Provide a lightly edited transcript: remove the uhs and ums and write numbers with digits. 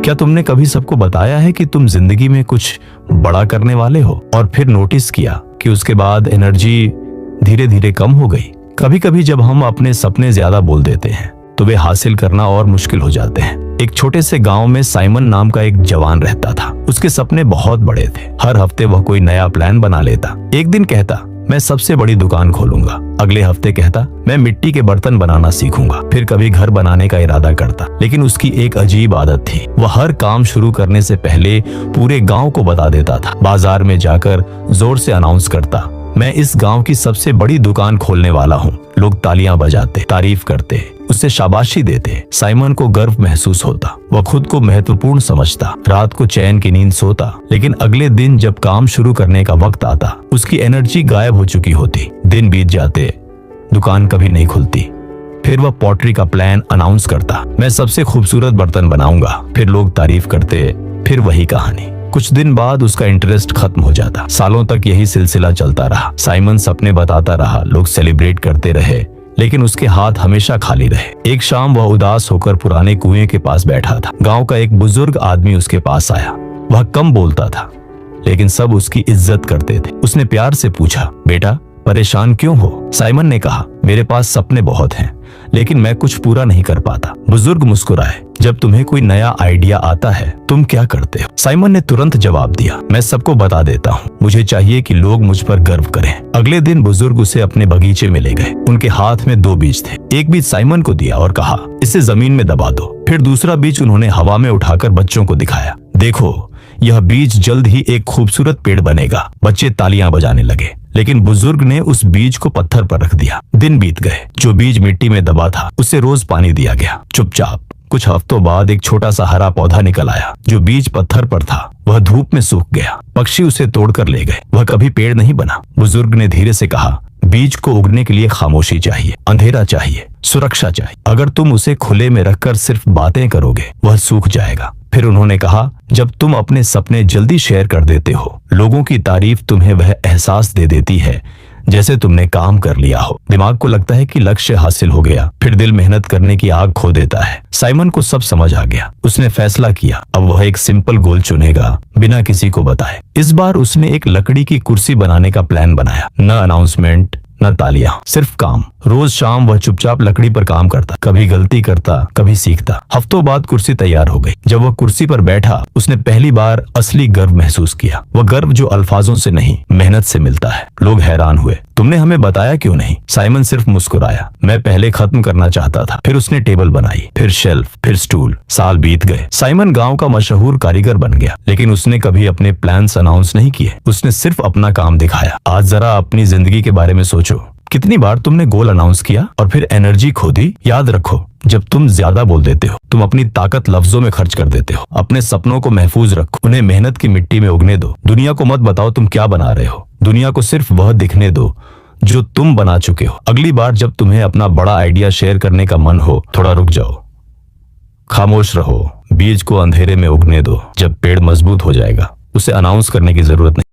क्या तुमने कभी सबको बताया है कि तुम जिंदगी में कुछ बड़ा करने वाले हो और फिर नोटिस किया कि उसके बाद एनर्जी धीरे धीरे कम हो गई? कभी कभी जब हम अपने सपने ज्यादा बोल देते हैं तो वे हासिल करना और मुश्किल हो जाते हैं। एक छोटे से गांव में साइमन नाम का एक जवान रहता था। उसके सपने बहुत बड़े थे। हर हफ्ते वह कोई नया प्लान बना लेता। एक दिन कहता, मैं सबसे बड़ी दुकान खोलूंगा। अगले हफ्ते कहता, मैं मिट्टी के बर्तन बनाना सीखूंगा। फिर कभी घर बनाने का इरादा करता। लेकिन उसकी एक अजीब आदत थी, वह हर काम शुरू करने से पहले पूरे गांव को बता देता था। बाजार में जाकर जोर से अनाउंस करता, मैं इस गांव की सबसे बड़ी दुकान खोलने वाला हूँ। लोग तालियां बजाते, तारीफ करते, उससे शाबाशी देते। साइमन को गर्व महसूस होता। वह खुद को महत्वपूर्ण समझता। रात को चैन की नींद सोता। लेकिन अगले दिन जब काम शुरू करने का वक्त आता, उसकी एनर्जी गायब हो चुकी होती। दिन बीत जाते, दुकान कभी नहीं खुलती। फिर वह पॉटरी का प्लान अनाउंस करता, मैं सबसे खूबसूरत बर्तन बनाऊंगा। फिर लोग तारीफ करते। फिर वही कहानी। कुछ दिन बाद उसका इंटरेस्ट खत्म हो जाता। सालों तक यही सिलसिला चलता रहा। साइमन सपने बताता रहा, लोग सेलिब्रेट करते रहे, लेकिन उसके हाथ हमेशा खाली रहे। एक शाम वह उदास होकर पुराने कुएं के पास बैठा था। गांव का एक बुजुर्ग आदमी उसके पास आया। वह कम बोलता था, लेकिन सब उसकी इज्जत करते थे। उसने प्यार से पूछा, बेटा परेशान क्यों हो? साइमन ने कहा, मेरे पास सपने बहुत हैं, लेकिन मैं कुछ पूरा नहीं कर पाता। बुजुर्ग मुस्कुराए, जब तुम्हें कोई नया आइडिया आता है तुम क्या करते हो? साइमन ने तुरंत जवाब दिया, मैं सबको बता देता हूँ। मुझे चाहिए कि लोग मुझ पर गर्व करें। अगले दिन बुजुर्ग उसे अपने बगीचे में ले गए। उनके हाथ में 2 बीज थे। एक बीज साइमन को दिया और कहा, इसे जमीन में दबा दो। फिर दूसरा बीज उन्होंने हवा में उठाकर बच्चों को दिखाया। देखो, यह बीज जल्द ही एक खूबसूरत पेड़ बनेगा। बच्चे तालियां बजाने लगे। लेकिन बुजुर्ग ने उस बीज को पत्थर पर रख दिया। दिन बीत गए। जो बीज मिट्टी में दबा था उसे रोज पानी दिया गया, चुपचाप। कुछ हफ्तों बाद एक छोटा सा हरा पौधा निकल आया। जो बीज पत्थर पर था वह धूप में सूख गया। पक्षी उसे तोड़कर ले गए। वह कभी पेड़ नहीं बना। बुजुर्ग ने धीरे से कहा, बीज को उगने के लिए खामोशी चाहिए, अंधेरा चाहिए, सुरक्षा चाहिए। अगर तुम उसे खुले में रखकर सिर्फ बातें करोगे वह सूख जाएगा। फिर उन्होंने कहा, जब तुम अपने सपने जल्दी शेयर कर देते हो, लोगों की तारीफ तुम्हें वह एहसास दे देती है जैसे तुमने काम कर लिया हो। दिमाग को लगता है कि लक्ष्य हासिल हो गया, फिर दिल मेहनत करने की आग खो देता है। साइमन को सब समझ आ गया। उसने फैसला किया, अब वह एक सिंपल गोल चुनेगा, बिना किसी को बताए। इस बार उसने एक लकड़ी की कुर्सी बनाने का प्लान बनाया। न अनाउंसमेंट, न तालियां, सिर्फ काम। रोज शाम वह चुपचाप लकड़ी पर काम करता, कभी गलती करता, कभी सीखता। हफ्तों बाद कुर्सी तैयार हो गई। जब वह कुर्सी पर बैठा उसने पहली बार असली गर्व महसूस किया। वह गर्व जो अल्फाजों से नहीं, मेहनत से मिलता है। लोग हैरान हुए, तुमने हमें बताया क्यों नहीं? साइमन सिर्फ मुस्कुराया, मैं पहले खत्म करना चाहता था। फिर उसने टेबल बनाई, फिर शेल्फ, फिर स्टूल। साल बीत गए। साइमन गांव का मशहूर कारीगर बन गया। लेकिन उसने कभी अपने प्लान्स अनाउंस नहीं किए। उसने सिर्फ अपना काम दिखाया। आज जरा अपनी जिंदगी के बारे में सोचो, कितनी बार तुमने गोल अनाउंस किया और फिर एनर्जी खो दी? याद रखो, जब तुम ज्यादा बोल देते हो तुम अपनी ताकत लफ्जों में खर्च कर देते हो। अपने सपनों को महफूज रखो, उन्हें मेहनत की मिट्टी में उगने दो। दुनिया को मत बताओ तुम क्या बना रहे हो, दुनिया को सिर्फ वह दिखने दो जो तुम बना चुके हो। अगली बार जब तुम्हें अपना बड़ा आइडिया शेयर करने का मन हो, थोड़ा रुक जाओ, खामोश रहो, बीज को अंधेरे में उगने दो। जब पेड़ मजबूत हो जाएगा उसे अनाउंस करने की जरूरत नहीं।